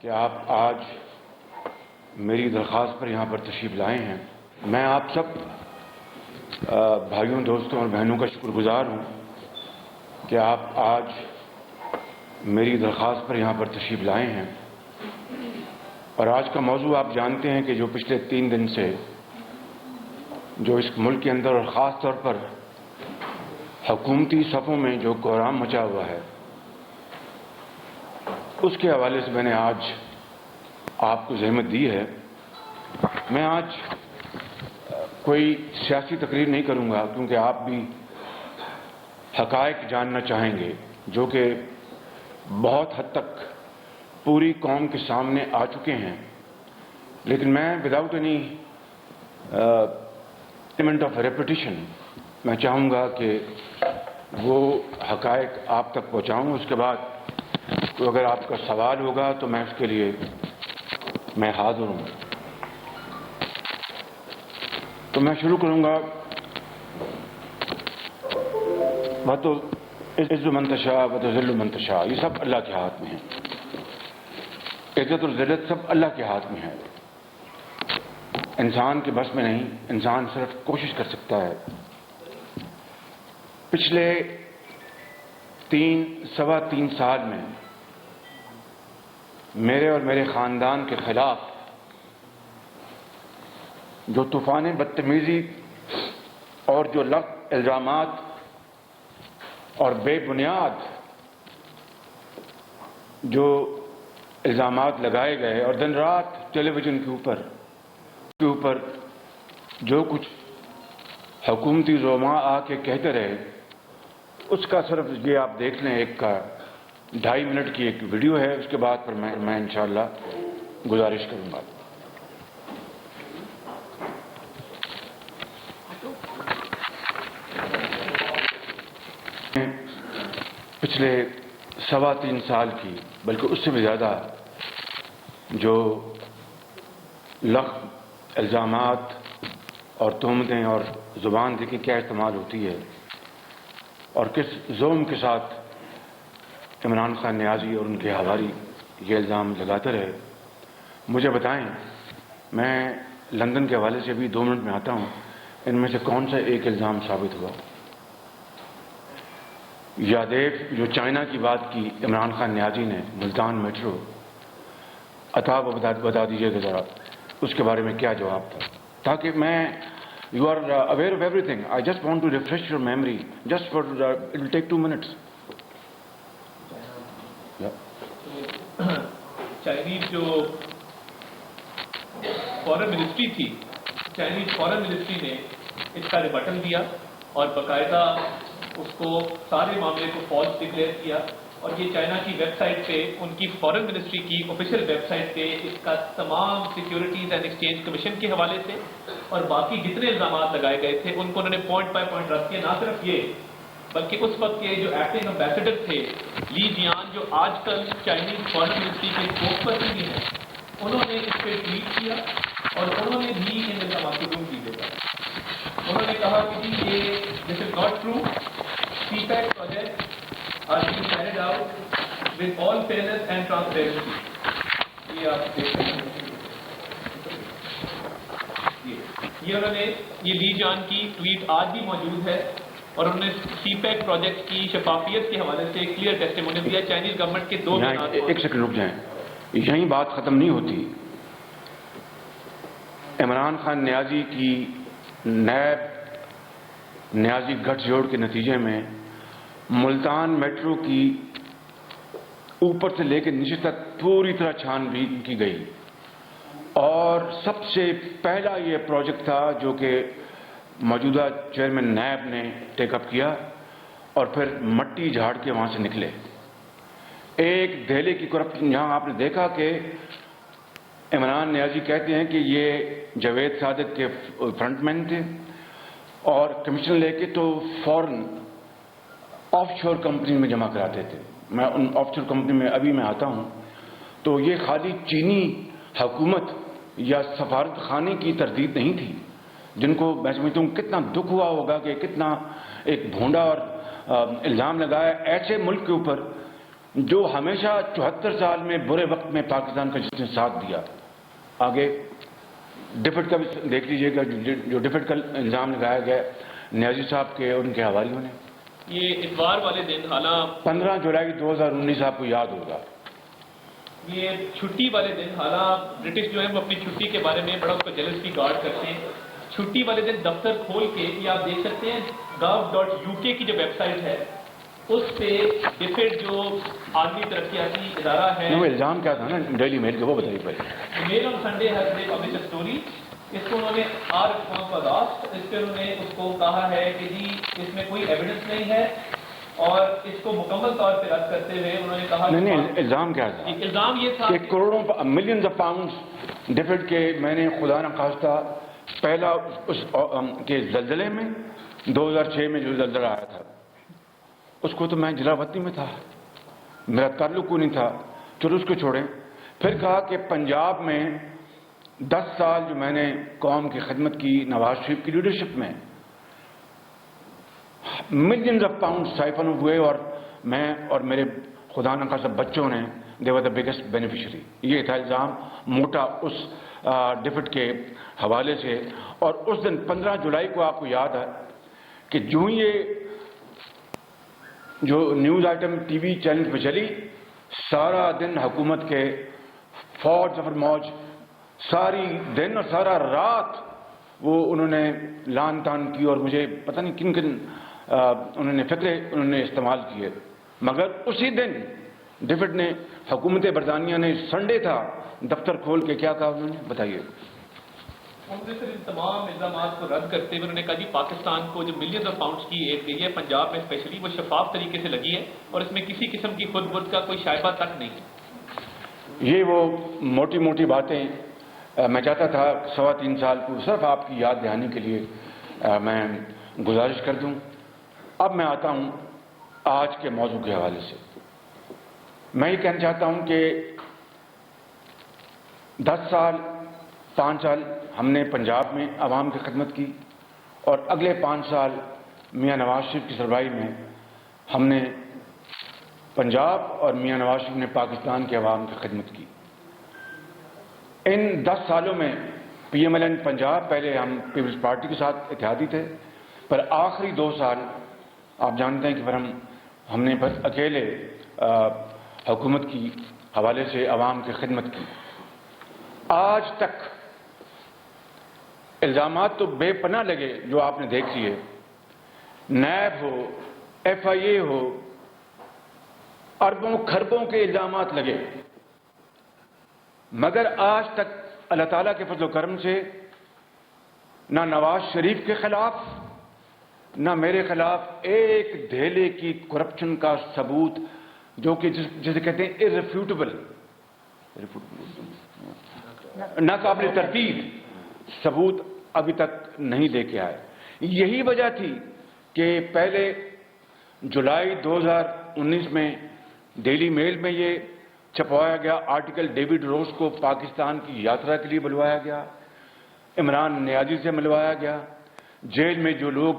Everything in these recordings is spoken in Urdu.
کہ آپ آج میری درخواست پر یہاں پر تشریف لائے ہیں۔ میں آپ سب بھائیوں، دوستوں اور بہنوں کا شکر گزار ہوں کہ آپ آج میری درخواست پر یہاں پر تشریف لائے ہیں۔ اور آج کا موضوع آپ جانتے ہیں کہ جو پچھلے 3 دن سے جو اس ملک کے اندر اور خاص طور پر حکومتی صفوں میں جو کوہرام مچا ہوا ہے، اس کے حوالے سے میں نے آج آپ کو زحمت دی ہے۔ میں آج کوئی سیاسی تقریر نہیں کروں گا، کیونکہ آپ بھی حقائق جاننا چاہیں گے جو کہ بہت حد تک پوری قوم کے سامنے آ چکے ہیں۔ لیکن میں without any element of repetition میں چاہوں گا کہ وہ حقائق آپ تک پہنچاؤں۔ اس کے بعد تو اگر آپ کا سوال ہوگا تو میں اس کے لیے میں حاضر ہوں۔ تو میں شروع کروں گا۔ عز من تشاء و تذل من تشاء، یہ سب اللہ کے ہاتھ میں ہے۔ عزت اور ذلت سب اللہ کے ہاتھ میں ہے، انسان کے بس میں نہیں۔ انسان صرف کوشش کر سکتا ہے۔ پچھلے 3 سال میں میرے اور میرے خاندان کے خلاف جو طوفان بدتمیزی اور جو لغو الزامات اور بے بنیاد جو الزامات لگائے گئے، اور دن رات ٹیلی ویژن کے اوپر جو کچھ حکومتی زعماء آ کے کہتے رہے، اس کا صرف یہ آپ دیکھ لیں، 2.5 منٹ کی ایک ویڈیو ہے۔ اس کے بعد پر میں انشاءاللہ گزارش کروں گا۔ پچھلے 3.25 سال کی، بلکہ اس سے بھی زیادہ، جو لغو الزامات اور تہمتیں اور زبان دیکھیں کیا استعمال ہوتی ہے اور کس ظلم کے ساتھ عمران خان نیازی اور ان کے حواری یہ الزام لگاتے رہے۔ مجھے بتائیں، میں لندن کے حوالے سے ابھی 2 منٹ میں آتا ہوں، ان میں سے کون سا ایک الزام ثابت ہوا؟ یادیو جو چائنا کی بات کی عمران خان نیازی نے، ملتان میٹرو، عطا بتا دیجیے گا ذرا اس کے بارے میں کیا جواب تھا، تاکہ میں یو آر اویئر آف ایوری تھنگ۔ I just want to refresh your memory just for it will take 2 minutes. Chinese جو فورن منسٹری تھی، چائنیز فورن منسٹری نے اس کا ریبٹل دیا اور باقاعدہ اس کو سارے معاملے کو فالس ڈکلیئر کیا، اور یہ چائنا کی ویب سائٹ پہ، ان کی فورن منسٹری کی آفیشیل ویب سائٹ پہ اس کا تمام سیکیورٹیز اینڈ ایکسچینج کمیشن کے حوالے سے اور باقی جتنے الزامات لگائے گئے تھے ان کو انہوں نے پوائنٹ بائی پوائنٹ رکھ دیا۔ نہ صرف یہ، بلکہ اس وقت کے جو ایکٹنگ امبیسڈر تھے لی جیان، جو آج کل چائنیز فورن منسٹری کے اسپوکس پرسن بھی ہیں، انہوں نے اس پہ ٹویٹ کیا اور انہوں نے بھی ان الزامات کو روک دیا۔ انہوں نے کہا کہ یہ this is not true, CPEC project are being carried out with all fairness and transparency. یہ آپ دیکھ سکتے ہیں، یہ انہوں نے، یہ لی جان کی ٹویٹ آج بھی موجود ہے، اور انہوں نے سی پیک پروجیکٹ کی شفافیت کے حوالے سے کلیئر ٹیسٹیمونی دیا۔ چائنیز گورنمنٹ کے 2 ایک سیکنڈ رک جائیں، یہیں بات ختم نہیں ہوتی۔ عمران خان نیازی کی نیب نیازی گٹھ جوڑ کے نتیجے میں ملتان میٹرو کی اوپر سے لے کے نیچے تک پوری طرح چھان بین کی گئی، اور سب سے پہلا یہ پروجیکٹ تھا جو کہ موجودہ چیئرمین نیب نے ٹیک اپ کیا، اور پھر مٹی جھاڑ کے وہاں سے نکلے۔ ایک دہلی کی کرپشن، جہاں آپ نے دیکھا کہ عمران نیازی کہتے ہیں کہ یہ جاوید صادق کے فرنٹ مین تھے، اور کمیشن لے کے تو فوراً آف شور کمپنی میں جمع کراتے تھے۔ میں ان آف شور کمپنی میں ابھی میں آتا ہوں، تو یہ خالی چینی حکومت یا سفارت خانے کی تردید نہیں تھی، جن کو میں سمجھتا ہوں کتنا دکھ ہوا ہوگا کہ کتنا ایک بھونڈا اور الزام لگایا ایسے ملک کے اوپر جو ہمیشہ 74 سال میں برے وقت میں پاکستان کا جس نے ساتھ دیا. آگے ڈفٹ کا بھی دیکھ لیجئے گا، جو ڈفٹ کا الزام لگایا گیا نیازی صاحب کے اور ان کے حوالیوں نے. یہ اتوار والے دن حالانکہ 15 جولائی 2019 آپ کو یاد ہوگا. یہ چھٹی والے دن حالانکہ برٹش جو ہے وہ اپنی چھٹی کے بارے میں بڑا اس کو جیلسلی گارڈ کرتے ہیں. چھٹی والے دن دفتر کھول کے یہ آپ دیکھ سکتے ہیں gov.uk کی جو ویب سائٹ ہے اس پہ ڈفٹ جو عالمی ترقیاتی ادارہ ہے، وہ الزام کیا تھا نا ڈیلی میل کے، وہ بتائیے پہلے. Mail on Sunday has they publish a story. اس کو انہوں نے آر ریسپانس فار لاسٹ، اس پہ انہوں نے اس کو کہا ہے کہ جی اس میں کوئی ایویڈنس نہیں ہے، اور اس کو مکمل طور پہ رد کرتے ہوئے انہوں نے کہا نہیں الزام کیا تھا؟ الزام یہ تھا کہ کروڑوں ملینز آف پاؤنڈز ڈفٹ کے میں نے خدا نہ خواستہ پہلا اس کے زلزلے میں 2006 میں جو زلزلہ آیا تھا اس کو تو میں جلاوطنی میں تھا، میرا تعلق کو نہیں تھا. چلو اس کو چھوڑیں. پھر کہا کہ پنجاب میں 10 سال جو میں نے قوم کی خدمت کی نواز شریف کی لیڈرشپ میں، ملینز آف پاؤنڈ سائفن ہوئے، اور میں اور میرے خدا نہ خواستہ بچوں نے دے ور دا بگیسٹ بینیفیشری. یہ تھا الزام موٹا اس ڈفٹ کے حوالے سے. اور اس دن 15 جولائی کو آپ کو یاد ہے کہ جو ہی یہ جو news item T V channel پہ چلی، سارا دن حکومت کے فوج ظفر موج ساری دن اور سارا رات وہ انہوں نے لان تان کی، اور مجھے پتہ نہیں کن کن انہوں نے فکرے انہوں نے استعمال کیے. مگر اسی دن ڈفٹ نے حکومت برطانیہ نے سنڈے تھا دفتر کھول کے کیا کہا انہوں نے بتائیے. ان تمام الزامات کو رد کرتے ہوئے انہوں نے کہا جی پاکستان کو جو ملینز آف پاؤنڈز کی ایڈ گئی ہے پنجاب میں اسپیشلی، وہ شفاف طریقے سے لگی ہے اور اس میں کسی قسم کی خود برد کا کوئی شائبہ تک نہیں ہے. یہ وہ موٹی موٹی باتیں میں چاہتا تھا 3.25 سال کو صرف آپ کی یاد دہانی کے لیے میں گزارش کر دوں. اب میں آتا ہوں آج کے موضوع کے حوالے سے. میں یہ کہنا چاہتا ہوں کہ 10 سال 5 سال ہم نے پنجاب میں عوام کی خدمت کی، اور اگلے 5 سال میاں نواز شریف کی سربراہی میں ہم نے پنجاب اور میاں نواز شریف نے پاکستان کے عوام کی خدمت کی. ان 10 سالوں میں P M L N Punjab, پہلے ہم پیپلز پارٹی کے ساتھ اتحادی تھے، پر آخری 2 سال آپ جانتے ہیں کہ پھر ہم نے بس اکیلے حکومت کی حوالے سے عوام کی خدمت کی. آج تک الزامات تو بے پناہ لگے جو آپ نے دیکھ لیے، نیب ہو، ایف آئی اے ہو، اربوں کھربوں کے الزامات لگے، مگر آج تک اللہ تعالیٰ کے فضل و کرم سے نہ نواز شریف کے خلاف نہ میرے خلاف ایک دھیلے کی کرپشن کا ثبوت، جو کہ جسے کہتے ہیں irrefutable ناقابل تردید ثبوت ابھی تک نہیں دے کے آئے. یہی وجہ تھی کہ پہلے جولائی 2019 میں ڈیلی میل میں یہ چھپوایا گیا آرٹیکل، ڈیوڈ روز کو پاکستان کی یاترا کے لیے بلوایا گیا، عمران نیازی سے ملوایا گیا، جیل میں جو لوگ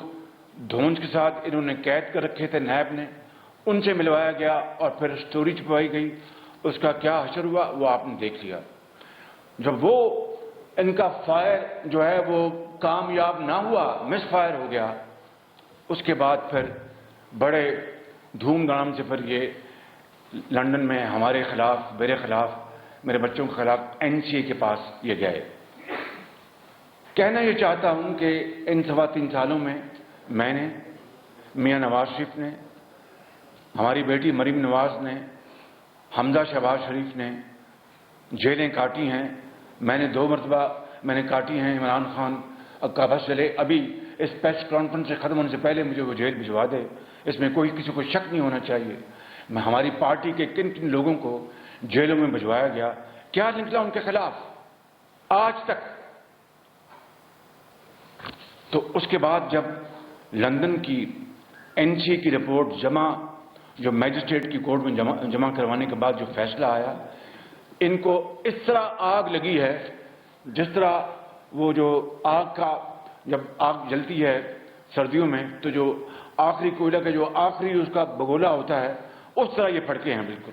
دھونج کے ساتھ انہوں نے قید کر رکھے تھے نیب نے ان سے ملوایا گیا، اور پھر سٹوری چھپوائی گئی. اس کا کیا حشر ہوا وہ آپ نے دیکھ لیا. جب وہ ان کا فائر جو ہے وہ کامیاب نہ ہوا، مس فائر ہو گیا، اس کے بعد پھر بڑے دھوم دھام سے پھر یہ لندن میں ہمارے خلاف، میرے خلاف، میرے بچوں کے خلاف NCA کے پاس یہ گئے. کہنا یہ چاہتا ہوں کہ ان 3.25 سالوں میں میں نے، میاں نواز شریف نے، ہماری بیٹی مریم نواز نے، حمزہ شہباز شریف نے جیلیں کاٹی ہیں. میں نے 2 مرتبہ میں نے کاٹی ہیں. عمران خان کا بس چلے ابھی اس پریس کانفرنس سے ختم ہونے سے پہلے مجھے وہ جیل بھجوا دے، اس میں کوئی کسی کو شک نہیں ہونا چاہیے. میں ہماری پارٹی کے کن کن لوگوں کو جیلوں میں بھجوایا گیا، کیا نکلا ان کے خلاف آج تک. تو اس کے بعد جب لندن کی NCA کی رپورٹ جو میجسٹریٹ کی کورٹ میں جمع کروانے کے بعد جو فیصلہ آیا، ان کو اس طرح آگ لگی ہے جس طرح وہ جو آگ کا، جب آگ جلتی ہے سردیوں میں تو جو آخری کوئلہ کا جو آخری اس کا بگولا ہوتا ہے اس طرح یہ پھڑکے ہیں بالکل.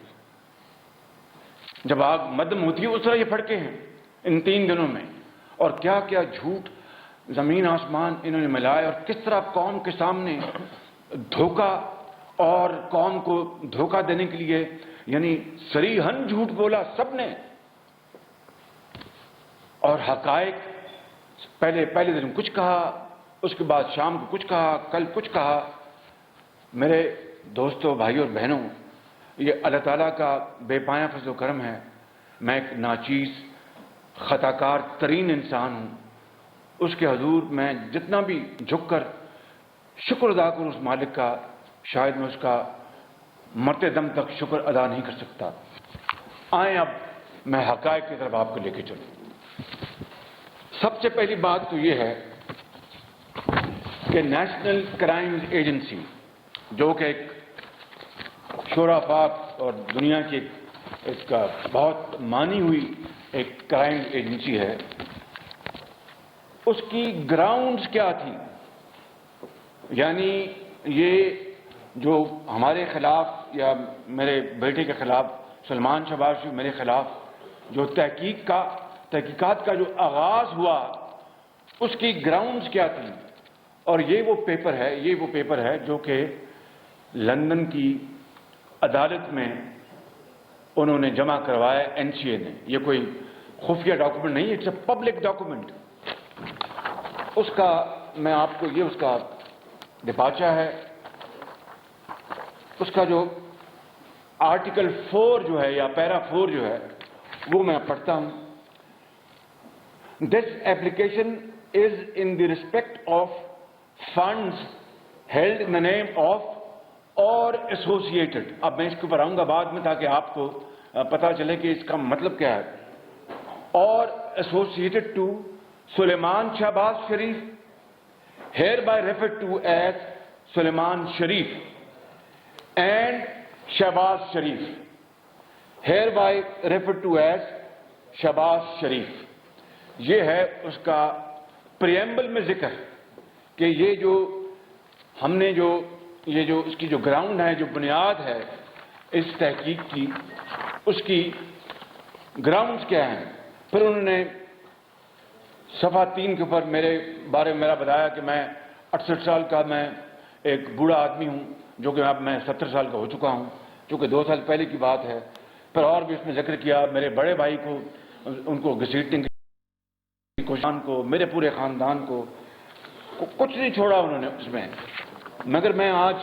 جب آگ مدم ہوتی ہے اس طرح یہ پھڑکے ہیں ان 3 دنوں میں. اور کیا کیا جھوٹ زمین آسمان انہوں نے ملائے، اور کس طرح قوم کے سامنے دھوکہ اور قوم کو دھوکہ دینے کے لیے یعنی صریحاً جھوٹ بولا سب نے. اور حقائق پہلے دن کچھ کہا، اس کے بعد شام کو کچھ کہا، کل کچھ کہا. میرے دوستوں، بھائیوں اور بہنوں، یہ اللہ تعالیٰ کا بے پایہ فضل و کرم ہے. میں ایک ناچیز خطا کار ترین انسان ہوں. اس کے حضور میں جتنا بھی جھک کر شکر ادا کروں اس مالک کا، شاید میں اس کا مرتے دم تک شکر ادا نہیں کر سکتا. آئیں اب میں حقائق کی طرف آپ کو لے کے چلوں. سب سے پہلی بات تو یہ ہے کہ نیشنل کرائم ایجنسی، جو کہ ایک شورافات اور دنیا کی ایک بہت مانی ہوئی ایک کرائم ایجنسی ہے، اس کی گراؤنڈز کیا تھی؟ یعنی یہ جو ہمارے خلاف یا میرے بیٹے کے خلاف سلمان شہباز شریف میرے خلاف جو تحقیقات کا جو آغاز ہوا، اس کی گراؤنڈز کیا تھی؟ اور یہ وہ پیپر ہے جو کہ لندن کی عدالت میں انہوں نے جمع کروایا NCA نے. یہ کوئی خفیہ ڈاکومنٹ نہیں، اٹس اے پبلک ڈاکومنٹ. اس کا میں آپ کو یہ اس کا ڈپاچہ ہے. اس کا جو آرٹیکل 4 جو ہے یا پیرا 4 جو ہے وہ میں پڑھتا ہوں. This application is in the respect of funds held in the name of or associated. اب میں اس کے اوپر آؤں گا بعد میں تاکہ آپ کو پتا چلے کہ اس کا مطلب کیا ہے. اور associated to Sulaiman Shahbaz Sharif, hereby referred to as Sulaiman Sharif, and Shahbaz Sharif, hereby referred to as Shahbaz شریف. یہ ہے اس کا پریمبل میں ذکر کہ یہ جو ہم نے جو اس کی جو گراؤنڈ ہے, جو بنیاد ہے اس تحقیق کی, اس کی گراؤنڈز کیا ہیں. پھر انہوں نے صفحہ 3 کے اوپر میرے بارے میں میرا بتایا کہ میں 68 سال کا میں ایک بوڑھا آدمی ہوں, جو کہ اب میں 70 سال کا ہو چکا ہوں, چونکہ 2 سال پہلے کی بات ہے. پھر اور بھی اس میں ذکر کیا میرے بڑے بھائی کو, ان کو گھسیٹنے کی کوشش کو, میرے پورے خاندان کو, کچھ نہیں چھوڑا انہوں نے اس میں. مگر میں آج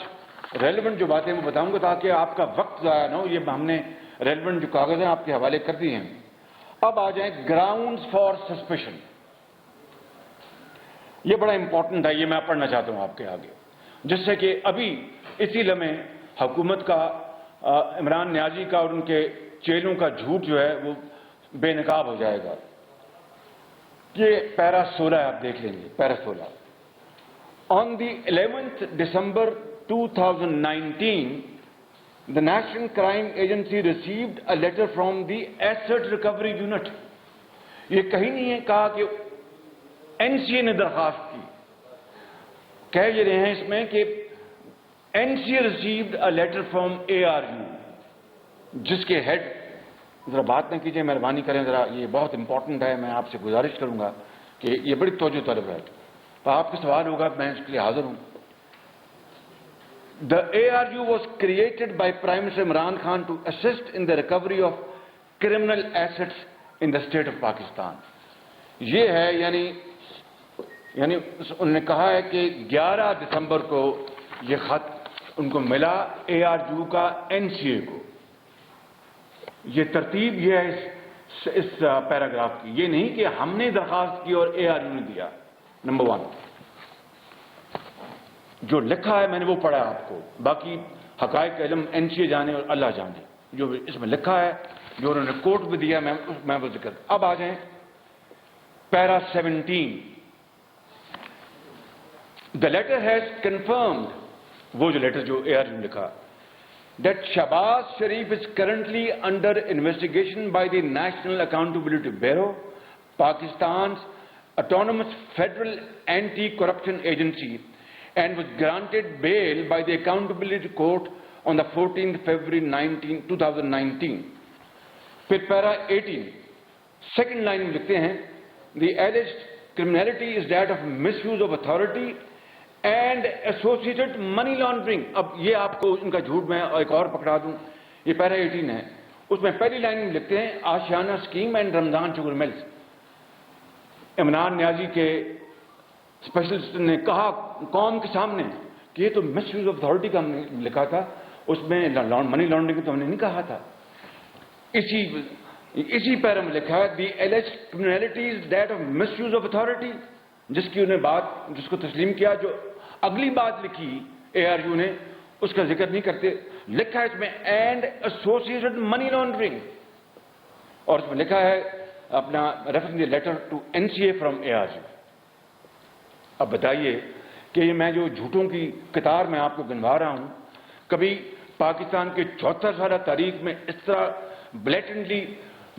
ریلیونٹ جو باتیں میں بتاؤں گا تاکہ آپ کا وقت ضائع نہ ہو. یہ ہم نے ریلیونٹ جو کاغذ ہیں آپ کے حوالے کر دیے ہیں. اب آ جائیں گراؤنڈز فار سسپیشن. یہ بڑا امپورٹنٹ ہے, یہ میں پڑھنا چاہتا ہوں آپ کے آگے, جس سے کہ ابھی اسی لمحے حکومت کا, عمران نیازی کا اور ان کے چیلوں کا جھوٹ جو ہے وہ بے نقاب ہو جائے گا. یہ پیرا 16 ہے, آپ دیکھ لیں گے. پیرا 16. On the 11th December 2019, the National Crime Agency received a letter from the Asset Recovery Unit. یہ کہیں نہیں ہے کہا کہ NCA نے درخواست کی. کہہ یہ رہے ہیں اس میں کہ NCA received a letter from ARU, جس کے ہیڈ, ذرا بات نہ کیجئے مہربانی کریں, ذرا یہ بہت امپورٹنٹ ہے. میں آپ سے گزارش کروں گا کہ یہ بڑی توجہ طلب ہے. تو آپ کے سوال ہوگا, میں اس کے لیے حاضر ہوں. The ARU was created by Prime Minister Imran Khan to assist in the recovery of criminal assets in the state of Pakistan. یہ ہے یعنی انہوں نے کہا ہے کہ 11 دسمبر کو یہ خط ان کو ملا ARU کا NCA کو. یہ ترتیب یہ ہے اس پیراگراف کی. یہ نہیں کہ ہم نے درخواست کی اور ARU نے دیا. نمبر 1 جو لکھا ہے میں نے وہ پڑھا آپ کو, باقی حقائق کا علم NCA جانے اور اللہ جانے. جو اس میں لکھا ہے, جو انہوں نے کوٹ بھی دیا, میں وہ ذکر. اب آ جائیں پیرا 17. The letter has confirmed, وہ جو لیٹر جو ARU نے لکھا, that Shahbaz Sharif is currently under investigation by the National Accountability Bureau, Pakistan's autonomous federal anti-corruption agency, and was granted bail by the Accountability Court on the 14th February 2019. پھر پیرا 18 سیکنڈ لائن میں لکھتے ہیں the alleged criminality is that of misuse of authority and associated money laundering. اب یہ آپ کو ان کا جھوٹ میں ایک اور پکڑا دوں، یہ پیرا 18 ہے، اس میں پہلی لائن میں لکھتے ہیں Ashiana scheme and Ramzan sugar mills. Imran Niazi کے اسپیشلسٹ نے کہا قوم کے سامنے کہ یہ تو مس یوز آف اتھارٹی کا ہم نے لکھا تھا، اس میں منی لانڈرنگ تو ہم نے نہیں کہا تھا. اسی پیرا میں لکھا ہے the alleged criminality is that of misuse of authority, جس کی انہیں بات جس کو تسلیم کیا. جو اگلی بات لکھی اے آر یو نے اس کا ذکر نہیں کرتے، لکھا ہے اس میں اینڈ ایسوسیٹڈ منی لانڈرنگ، اور اس میں لکھا ہے اپنا reference the letter to N C A from A R U. اب بتائیے کہ یہ میں جو جھوٹوں کی قطار میں آپ کو گنوا رہا ہوں، کبھی پاکستان کے 74 سالہ تاریخ میں اس طرح بلیٹنٹلی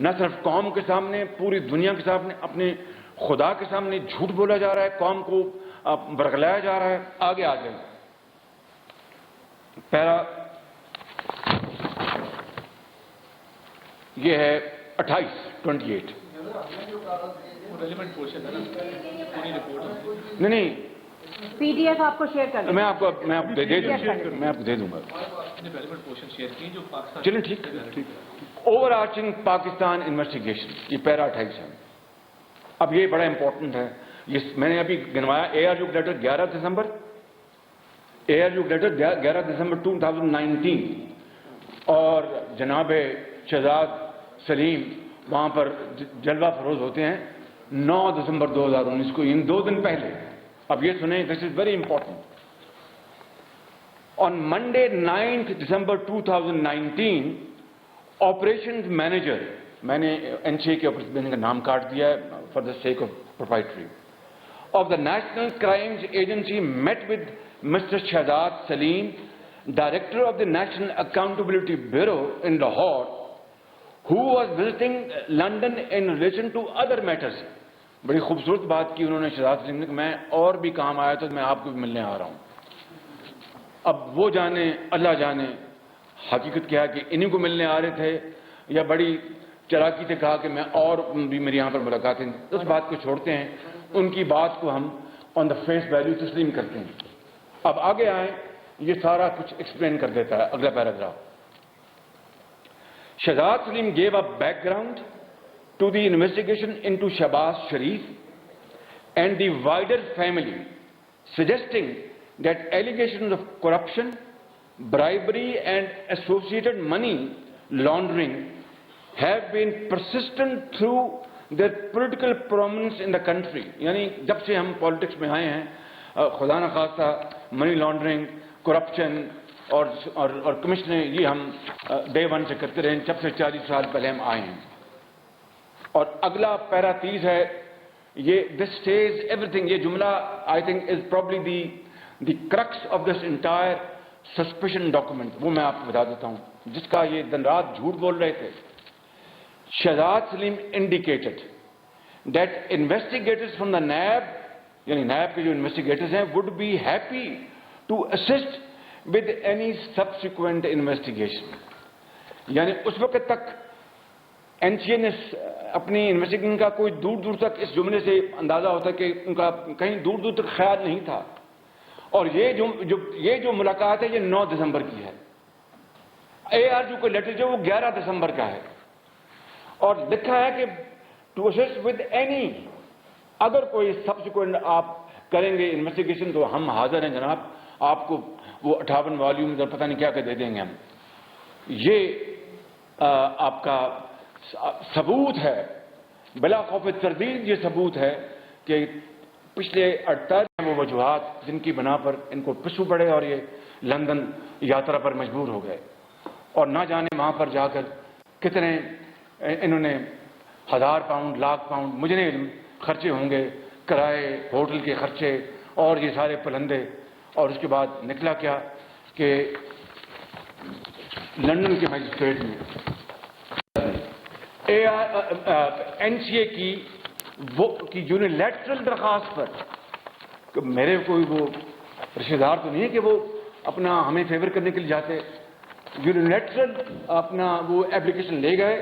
نہ صرف قوم کے سامنے پوری دنیا کے سامنے اپنے خدا کے سامنے جھوٹ بولا جا رہا ہے، قوم کو برگلایا جا رہا ہے. آگے آ جائیں پیرا یہ ہے 28. نہیں پی ڈی ایف آپ کو شیئر کرنا، میں آپ کو دے دوں گا. چلیں ٹھیک. اوور آرچنگ پاکستان انویسٹیگیشن، یہ پیرا 28 ہے. اب یہ بڑا امپورٹنٹ ہے، یہ میں نے ابھی گنوایا اے آر یو لیٹر 11 دسمبر 2019، اور جناب شہزاد سلیم وہاں پر جلوہ فروز ہوتے ہیں 9 دسمبر 2019 کو، ان 2 دن پہلے. اب یہ سنیں، this is very important. On Monday 9 December 2019 operations manager, میں نے این سی اے کے آپریشن کا نام کاٹ دیا ہے for the sake of proprietary, of the national crimes agency met with mister Shahzad Saleem, director of the national accountability bureau in Lahore, who was visiting London in relation to other matters. بڑی خوبصورت بات کی انہوں نے شہزاد سلیم نے کہ میں اور بھی کام آیا تو میں آپ کو بھی ملنے آ رہا ہوں. اب وہ جانے اللہ جانے حقیقت کیا ہے کہ انہی کو ملنے آ رہے تھے یا بڑی چلاکی سے کہا کہ میں اور بھی میری یہاں پر ملاقاتیں. اس بات کو چھوڑتے ہیں، ان کی بات کو ہم آن دا فیس ویلیو تسلیم کرتے ہیں. اب آگے آئیں، یہ سارا کچھ ایکسپلین کر دیتا ہے اگلا paragraph. Shahzad Salim gave a background to the investigation into Shahbaz Sharif and the wider family, suggesting that allegations of corruption, bribery and associated money laundering have been persistent through their political prominence in the country. یعنی جب سے ہم پالیٹکس میں آئے ہیں خدا نخواستہ منی لانڈرنگ، کرپشن اور کمیشن، یہ ہم ڈے 1 سے کرتے رہے جب سے 40 سال پہلے ہم آئے ہیں. اور اگلا پیرا 30 ہے، یہ دس سیز ایوری تھنگ. یہ جملہ I think is probably the crux of this entire suspicion document. وہ میں آپ کو بتا دیتا ہوں جس کا یہ دن رات جھوٹ بول رہے تھے. Shahzad Saleem indicated that investigators from the NAB, یعنی نیب کے جو انویسٹیگیٹرز ہیں، would be happy to assist with any subsequent investigation. یعنی اس وقت تک این سی اے نے اپنی انویسٹیگیشن کا کوئی دور دور تک اس جملے سے اندازہ ہوتا ہے کہ ان کا کہیں دور دور تک خیال نہیں تھا. اور یہ جو ملاقات ہے یہ 9 دسمبر کی ہے. اے آر یو کا لیٹر جو وہ 11 دسمبر کا ہے، اور لکھا ہے کہ ٹو اسسٹ ود اینی، اگر کوئی سبسیکوینٹ آپ کریں گے انویسٹیگیشن تو ہم حاضر ہیں جناب، آپ کو وہ 58 والیوم پتہ نہیں کیا کہ دے دیں گے ہم. یہ آپ کا ثبوت ہے، بلا خوف تردید یہ ثبوت ہے کہ پچھلے 48 وہ وجوہات جن کی بنا پر ان کو پسو پڑے اور یہ لندن یاترا پر مجبور ہو گئے، اور نہ جانے وہاں پر جا کر کتنے انہوں نے 1000 پاؤنڈ لاکھ پاؤنڈ مجھے نہیں علم خرچے ہوں گے، کرائے ہوٹل کے خرچے اور یہ سارے پلندے. اور اس کے بعد نکلا کیا کہ لندن کے مجسٹریٹ میں این سی اے کی یونیلیٹرل درخواست پر کہ میرے کوئی وہ رشتہ دار تو نہیں ہے کہ وہ اپنا ہمیں فیور کرنے کے لیے جاتے، یونیلیٹرل اپنا وہ اپلیکیشن لے گئے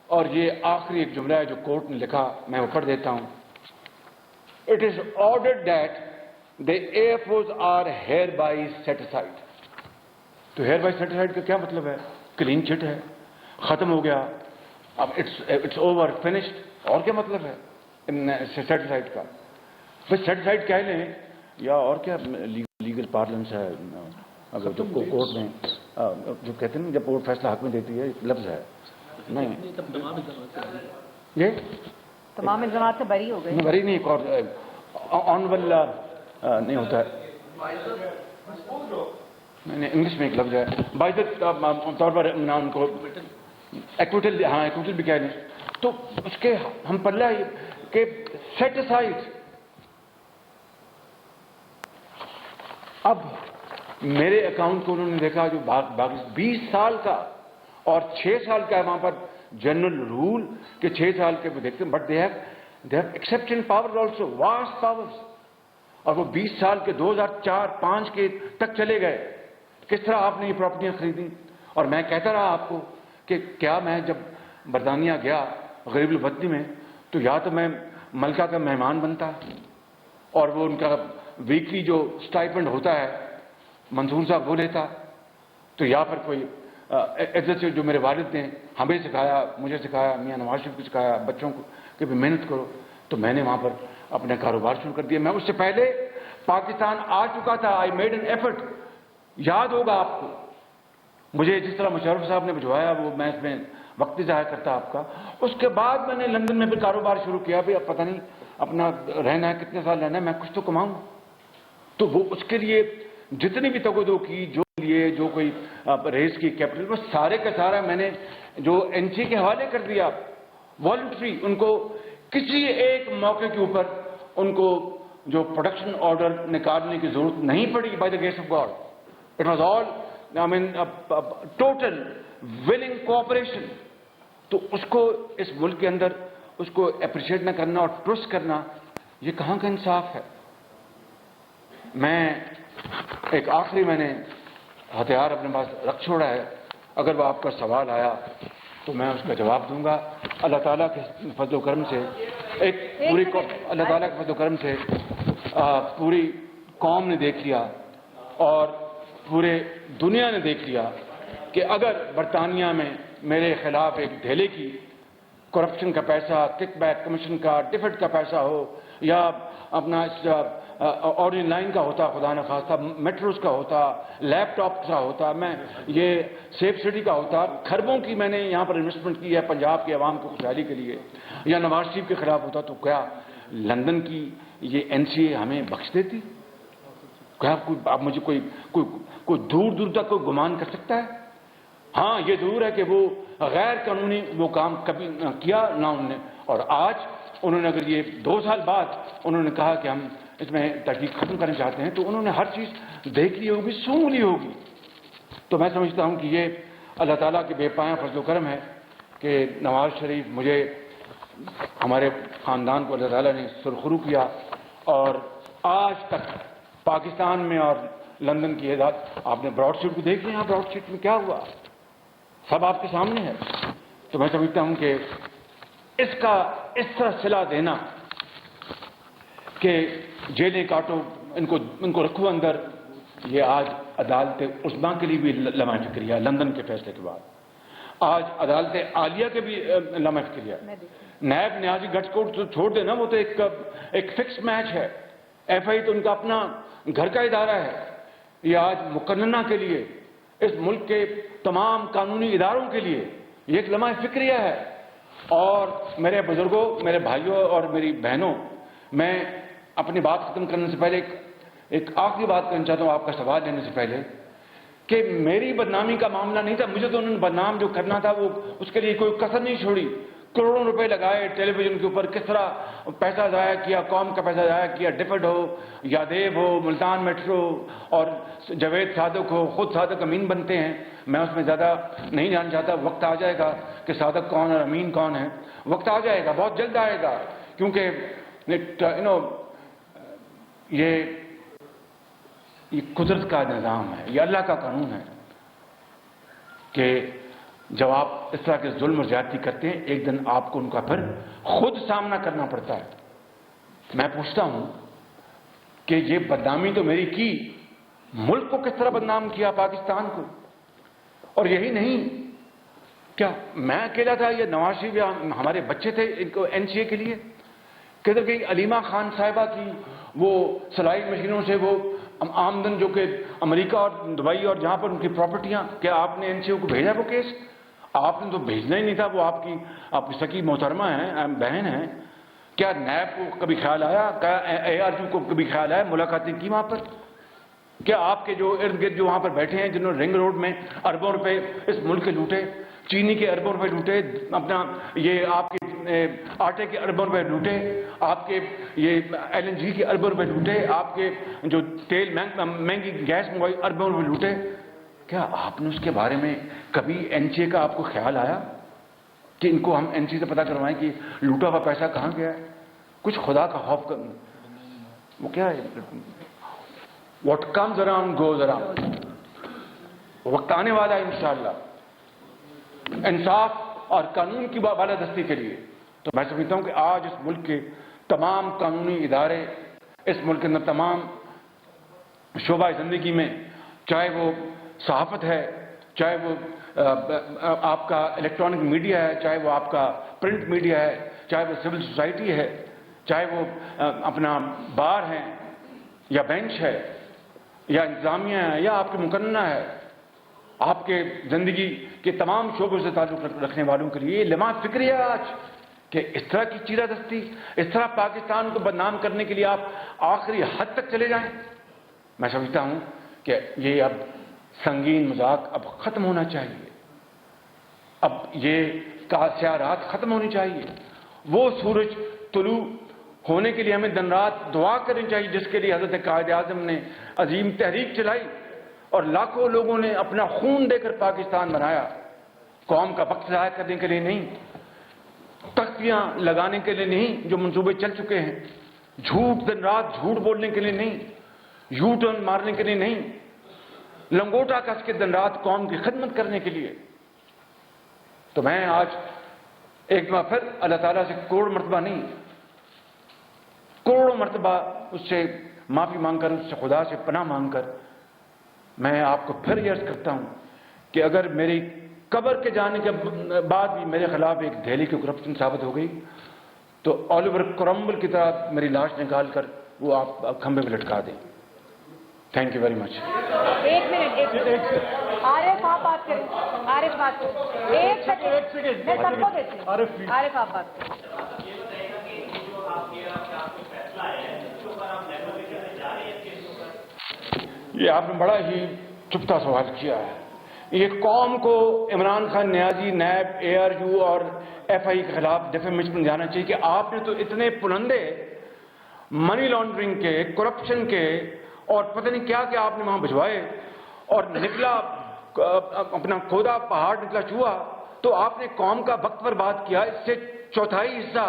اور یہ آخری ایک جملہ ہے جو کورٹ نے لکھا، میں وہ پڑھ دیتا ہوں. It is ordered that the AFOs are hereby set aside. تو hereby set aside کا کیا مطلب ہے؟ کلین چٹ ہے، ختم ہو گیا، اب اٹس اوور فنشڈ. اور کیا مطلب ہے سیٹ اسائڈ کا؟ بس سیٹ اسائڈ کہہ لیں یا اور کیا لیگل پارلنس ہے. اگر جو کورٹ میں جو کہتے ہیں جب کورٹ فیصلہ حق میں دیتی ہے، ایک لفظ ہے نہیں یہ تمام الزامات سے بری ہو گئے. بری نہیں، ایک اور آنریبل نہیں ہوتا ہے، نہیں انگلش میں ایک لفظ ہے باعزت طور پر ان کو ایکوٹل، ہاں ایکوٹل بھی کہہ لیں. تو اس کے ہم پڑھ رہے کہ سیٹ اسائڈ. اب میرے اکاؤنٹ کو انہوں نے دیکھا جو باقی 20 سال کا اور 6 سال کا ہے، وہاں پر جنرل رول کہ 6 سال کے وہ دیکھتے ہیں، but they have exception power also, vast powers. اور وہ 20 سال کے 2004-05 کے تک چلے گئے. کس طرح آپ نے یہ پراپرٹیاں خریدی؟ اور میں کہتا رہا آپ کو کہ کیا میں جب برطانیہ گیا غریب الوطنی میں تو یا تو میں ملکہ کا مہمان بنتا اور وہ ان کا ویکلی جو اسٹائپنڈ ہوتا ہے منصور صاحب وہ لیتا، تو یا پھر کوئی عزت سے جو میرے والد نے ہمیں سکھایا، مجھے سکھایا، میاں نواز شریف کو سکھایا بچوں کو کہ محنت کرو، تو میں نے وہاں پر اپنا کاروبار شروع کر دیا. میں اس سے پہلے پاکستان آ چکا تھا. I made an effort. یاد ہوگا آپ کو مجھے جس طرح مشرف صاحب نے بھجوایا وہ میں اس میں وقت ضائع کرتا آپ کا. اس کے بعد میں نے لندن میں بھی کاروبار شروع کیا. بھی اب پتہ نہیں اپنا رہنا ہے، کتنے سال رہنا ہے، میں کچھ تو کماؤں. تو وہ اس کے لیے جتنی بھی تگودو کی، جو لیے جو کوئی ریز کی کیپٹل، وہ سارے کا سارا میں نے جو این سی کے حوالے کر دیا والنٹری. ان کو کسی ایک موقع کے اوپر ان کو جو پروڈکشن آرڈر نکالنے کی ضرورت نہیں پڑی. By the grace of God it was all I mean total willing cooperation. تو اس کو اس ملک کے اندر اس کو اپریشیٹ نہ کرنا اور ٹرسٹ کرنا، یہ کہاں کا انصاف ہے؟ میں ایک آخری میں نے ہتھیار اپنے پاس رکھ چھوڑا ہے. اگر وہ آپ کا سوال آیا تو میں اس کا جواب دوں گا. اللہ تعالیٰ کے فضل و کرم سے اللہ تعالیٰ کے فضل و کرم سے پوری قوم نے دیکھ لیا اور پورے دنیا نے دیکھ لیا کہ اگر برطانیہ میں میرے خلاف ایک دھیلے کی کرپشن کا پیسہ، کک بیک کمیشن کا، ڈفٹ کا پیسہ ہو، یا اپنا آرڈن لائن کا ہوتا، خدا نخواستہ میٹروز کا ہوتا، لیپ ٹاپ کا ہوتا، میں یہ سیف سٹی کا ہوتا، کھربوں کی میں نے یہاں پر انویسٹمنٹ کی ہے پنجاب کے عوام کی خوشحالی کے لیے، یا نواز شریف کے خلاف ہوتا، تو کیا لندن کی یہ این سی اے ہمیں بخش دیتی؟ کیا اب مجھے کوئی دور دور تک کوئی گمان کر سکتا ہے؟ ہاں یہ ضرور ہے کہ وہ غیر قانونی وہ کام کبھی کیا نہ انہوں نے. اور آج انہوں نے اگر یہ 2 سال بعد انہوں نے کہا کہ ہم اس میں تحقیق ختم کرنا چاہتے ہیں، تو انہوں نے ہر چیز دیکھ لی ہوگی، سون لی ہوگی. تو میں سمجھتا ہوں کہ یہ اللہ تعالیٰ کے بے پایہ فضل و کرم ہے کہ نواز شریف مجھے، ہمارے خاندان کو اللہ تعالیٰ نے سرخرو کیا، اور آج تک پاکستان میں اور لندن کی اعداد، آپ نے براڈ شیٹ کو دیکھ لیا، براڈ شیٹ میں کیا ہوا سب آپ کے سامنے ہے. تو میں سمجھتا ہوں کہ اس کا اس طرح صلہ دینا کہ جیلیں کاٹو، ان کو رکھو اندر، یہ آج عدالت عظمیٰ کے لیے بھی لمحہ فکریہ ہے. لندن کے فیصلے کے بعد آج عدالت عالیہ کے بھی لمحہ فکریہ ہے. نیب نیازی گٹھ کو تو چھوڑ دینا، وہ تو ایک فکس میچ ہے. ایف آئی تو ان کا اپنا گھر کا ادارہ ہے. یہ آج مقننہ کے لیے، اس ملک کے تمام قانونی اداروں کے لیے یہ ایک لمحہ فکریہ ہے. اور میرے بزرگوں، میرے بھائیوں اور میری بہنوں، میں اپنی بات ختم کرنے سے پہلے ایک آخری بات کرنا چاہتا ہوں آپ کا سوال لینے سے پہلے، کہ میری بدنامی کا معاملہ نہیں تھا. مجھے تو انہوں نے بدنام جو کرنا تھا وہ اس کے لیے کوئی کسر نہیں چھوڑی. کروڑوں روپے لگائے ٹیلی ویژن کے اوپر، کس طرح پیسہ ضائع کیا، قوم کا پیسہ ضائع کیا. ڈفڈ ہو، یادیب ہو، ملتان میٹرو اور جاوید صادق ہو، خود صادق امین بنتے ہیں. میں اس میں زیادہ نہیں جاننا چاہتا. وقت آ جائے گا کہ صادق کون اور امین کون ہے. وقت آ جائے گا، بہت جلد آئے گا، کیونکہ یہ قدرت کا نظام ہے، یہ اللہ کا قانون ہے. کہ جب آپ اس طرح کے ظلم اور زیادتی کرتے ہیں ایک دن آپ کو ان کا پھر خود سامنا کرنا پڑتا ہے. میں پوچھتا ہوں کہ یہ بدنامی تو میری کی، ملک کو کس طرح بدنام کیا، پاکستان کو؟ اور یہی نہیں، کیا میں اکیلا تھا یا نواز شریف یا ہمارے بچے تھے ان کو NCA کے لیے؟ کدھر گئی علیمہ خان صاحبہ کی وہ سلائی مشینوں سے وہ آمدن جو کہ امریکہ اور دبئی اور جہاں پر ان کی پراپرٹیاں، کیا آپ نے NCA کو بھیجا وہ کیس؟ آپ نے تو بھیجنا ہی نہیں تھا، وہ آپ کی سکی محترمہ ہیں، بہن ہیں. کیا نیب کو کبھی خیال آیا؟ کیا ARU کو کبھی خیال آیا؟ ملاقاتیں کی وہاں پر؟ کیا آپ کے جو ارد گرد جو وہاں پر بیٹھے ہیں جنہوں نے رنگ روڈ میں اربوں روپے اس ملک کے لوٹے، چینی کے اربوں روپے لوٹے، اپنا یہ آپ کے آٹے کے اربوں روپے لوٹے، آپ کے یہ LNG کے اربوں روپے لوٹے، آپ کے جو تیل مہنگی گیس منگوائی اربوں روپے لوٹے، کیا آپ نے اس کے بارے میں کبھی NCA کا آپ کو خیال آیا کہ ان کو ہم NCA سے پتہ کروائیں کہ لوٹا ہوا پیسہ کہاں گیا ہے؟ کچھ خدا کا خوف کر، وہ کیا ہے، what comes around goes around. وقت آنے والا ہے انشاءاللہ انصاف اور قانون کی بالادستی کے لیے. تو میں سمجھتا ہوں کہ آج اس ملک کے تمام قانونی ادارے، اس ملک کے اندر تمام شعبہ زندگی میں، چاہے وہ صحافت ہے، چاہے وہ آپ کا الیکٹرانک میڈیا ہے، چاہے وہ آپ کا پرنٹ میڈیا ہے، چاہے وہ سول سوسائٹی ہے، چاہے وہ اپنا بار ہے یا بینچ ہے یا انتظامیہ ہے یا آپ کے مقننہ ہے، آپ کے زندگی کے تمام شعبوں سے تعلق رکھنے والوں کے لیے لمحہ فکری ہے آج کہ اس طرح کی چیرہ دستی، اس طرح پاکستان کو بدنام کرنے کے لیے آپ آخری حد تک چلے جائیں. میں سمجھتا ہوں کہ یہ اب سنگین مذاق اب ختم ہونا چاہیے، اب یہ سیاہ رات ختم ہونی چاہیے. وہ سورج طلوع ہونے کے لیے ہمیں دن رات دعا کرنی چاہیے جس کے لیے حضرت قائد اعظم نے عظیم تحریک چلائی اور لاکھوں لوگوں نے اپنا خون دے کر پاکستان بنایا. قوم کا وقت ضائع کرنے کے لیے نہیں، تختیاں لگانے کے لیے نہیں جو منصوبے چل چکے ہیں، جھوٹ دن رات جھوٹ بولنے کے لیے نہیں، یو ٹرن مارنے کے لیے نہیں، لنگوٹا کس کے دن رات قوم کی خدمت کرنے کے لیے. تو میں آج ایک بار پھر اللہ تعالیٰ سے کروڑ مرتبہ نہیں، کروڑوں مرتبہ اس سے معافی مانگ کر، اس سے خدا سے پناہ مانگ کر میں آپ کو پھر یہ عرض کرتا ہوں کہ اگر میری قبر کے جانے کے بعد بھی میرے خلاف ایک دہلی کی کرپشن ثابت ہو گئی تو آلیور کرمبل کی طرح میری لاش نکال کر وہ آپ کھمبے پہ لٹکا دیں. Thank you very much. ایک منٹ عارف آپ بات کریں. عارف بات کریں. ایک سیکنڈ میں سب کو دیتی ہوں. عارف آپ بات کریں. یہ آپ نے بڑا ہی چپتا سوال کیا ہے. یہ قوم کو عمران خان نیازی، نیب، ARU اور FI کے خلاف ڈیفیمیشن جانا چاہیے کہ آپ نے تو اتنے پلندے منی لانڈرنگ کے، کرپشن کے اور پتہ نہیں کیا کیا آپ نے وہاں بھجوائے اور نکلا اپنا کھودا پہاڑ نکلا چوہا. تو آپ نے قوم کا وقت برباد کیا. اس سے چوتھائی حصہ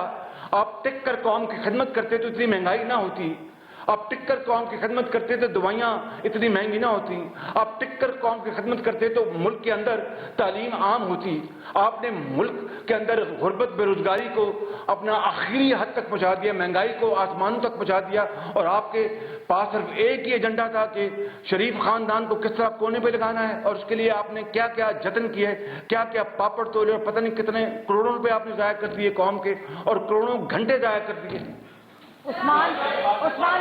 آپ ٹک کر قوم کی خدمت کرتے تو اتنی مہنگائی نہ ہوتی. آپ ٹک کر قوم کی خدمت کرتے تو دوائیاں اتنی مہنگی نہ ہوتی. آپ ٹک کر قوم کی خدمت کرتے تو ملک کے اندر تعلیم عام ہوتی. آپ نے ملک کے اندر غربت، بے روزگاری کو اپنا آخری حد تک پہنچا دیا، مہنگائی کو آسمانوں تک پہنچا دیا. اور آپ کے پاس صرف ایک ہی ایجنڈا تھا کہ شریف خاندان کو کس طرح کونے پہ لگانا ہے. اور اس کے لیے آپ نے کیا کیا جتن کیے، کیا کیا پاپڑ تولے اور پتہ نہیں کتنے کروڑوں روپے آپ نے ضائع کر دیے قوم کے اور کروڑوں گھنٹے ضائع کر دیے. عثمان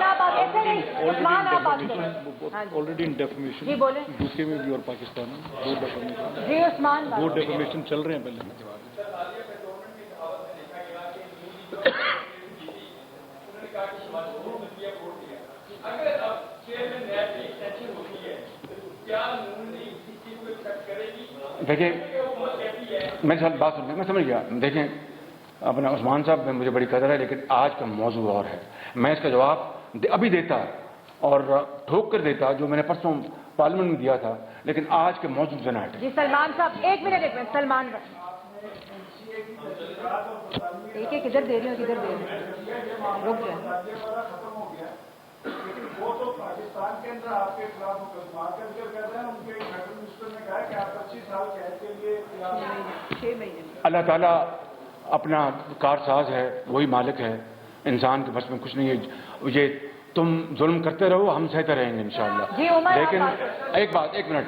آپ آگے سے نہیں. عثمان آپ آگے سے. آلریڈی ان ڈیفامیشن. جی بولیں. UK میں بھی اور پاکستان میں دو ڈیفامیشن. جی عثمان دو ڈیفامیشن چل رہے ہیں پہلے. دیکھیں میری ساتھ بات سن میں سمجھ گیا. دیکھیں اپنا عثمان صاحب مجھے بڑی قدر ہے لیکن آج کا موضوع اور ہے. میں اس کا جواب ابھی دیتا اور ٹھوک کر دیتا جو میں نے پرسوں پارلیمنٹ میں دیا تھا، لیکن آج کے موضوع سے نہ ہٹے. جی سلمان صاحب ایک منٹ سلمان ایک کدھر دے رہی ہوں کدھر دے رہی ہوں. رک جائیں. وہ تو پاکستان کے اندر آپ کے خلاف مقدمات کر رہے ہیں. ان کے فیڈرل منسٹر نے کہا کہ آپ 25 سال قید کے لیے 6 مہینے اللہ تعالیٰ اپنا کارساز ہے, وہی مالک ہے, انسان کے بس میں کچھ نہیں ہے. یہ تم ظلم کرتے رہو, ہم سہتے رہیں گے انشاءاللہ. جی عمر, لیکن ایک منٹ,